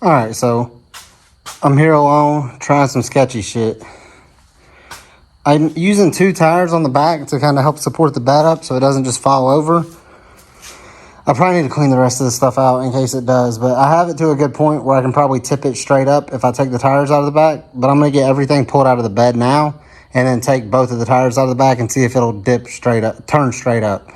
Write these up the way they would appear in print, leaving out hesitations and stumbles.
Alright, so I'm here alone trying some sketchy shit. I'm using 2 tires on the back to kind of help support the bed up so it doesn't just fall over. I probably need to clean the rest of this stuff out in case it does, but I have it to a good point where I can probably tip it straight up if I take the tires out of the back. But I'm going to get everything pulled out of the bed now and then take both of the tires out of the back and see if it'll dip straight up, turn straight up.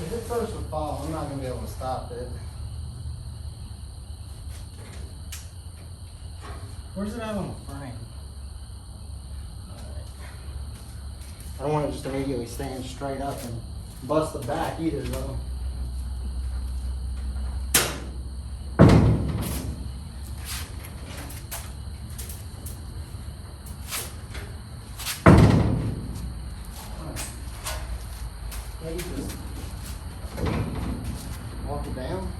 If it starts to fall, I'm not going to be able to stop it. Where's it at on the frame? Alright. I don't want it just immediately stand straight up and bust the back either, though. Maybe just walk it down.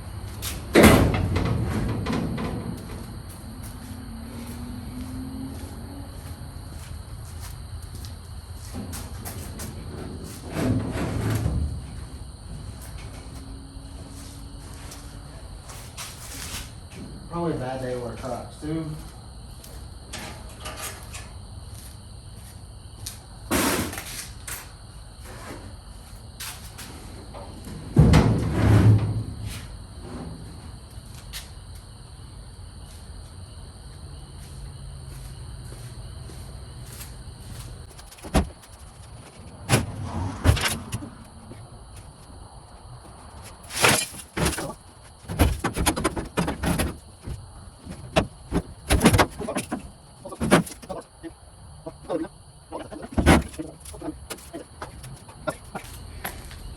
Probably a bad day to wear Crocs too.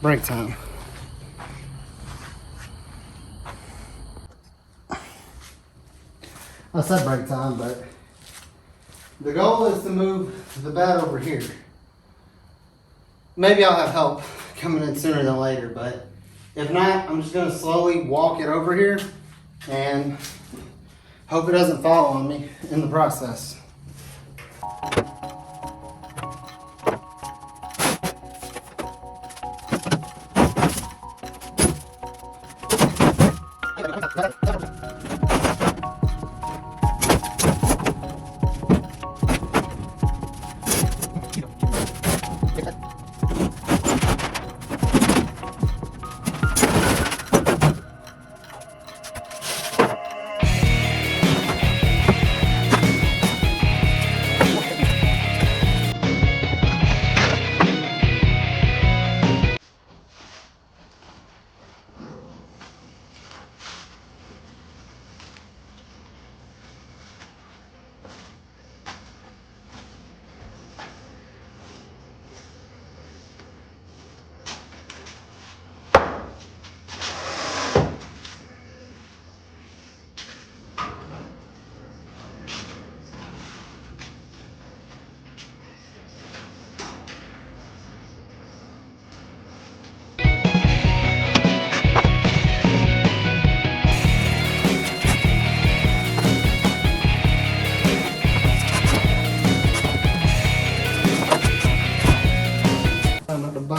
Break time. I said break time, but the goal is to move the bed over here. Maybe I'll have help coming in sooner than later, but if not, I'm just going to slowly walk it over here and hope it doesn't fall on me in the process.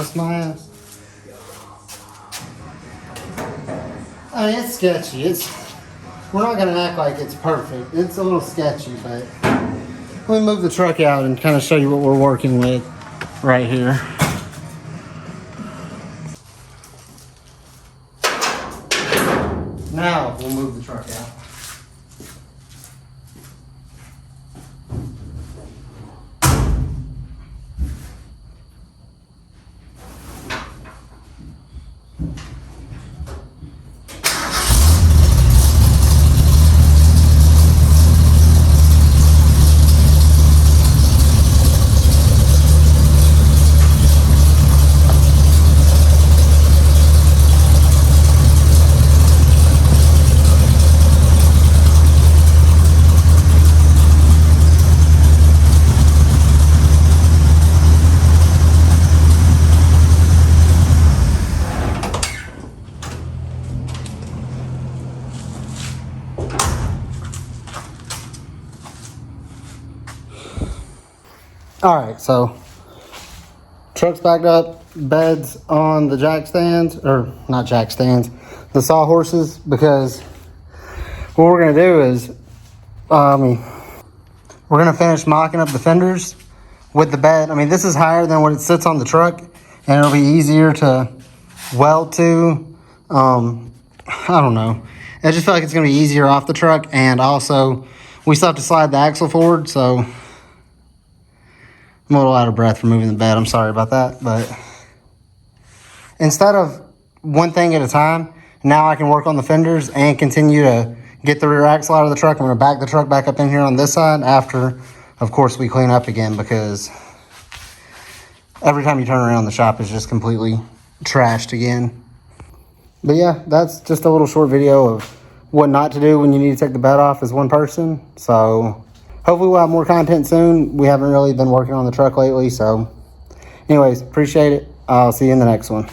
bust my ass. I mean, it's sketchy. We're not gonna act like it's perfect. It's a little sketchy, but let me move the truck out and kind of show you what we're working with right here. Now we'll move the truck out. All right, so truck's backed up, beds on the jack stands, or not jack stands, the sawhorses, because what we're gonna do is, we're gonna finish mocking up the fenders with the bed. I mean, this is higher than what it sits on the truck, and it'll be easier to weld to. I don't know. I just feel like it's gonna be easier off the truck, and also we still have to slide the axle forward, so I'm a little out of breath from moving the bed. I'm sorry about that, but instead of one thing at a time, now I can work on the fenders and continue to get the rear axle out of the truck. I'm going to back the truck back up in here on this side after, of course, we clean up again, because every time you turn around, the shop is just completely trashed again. But yeah, that's just a little short video of what not to do when you need to take the bed off as one person. So hopefully we'll have more content soon. We haven't really been working on the truck lately. So anyways, appreciate it. I'll see you in the next one.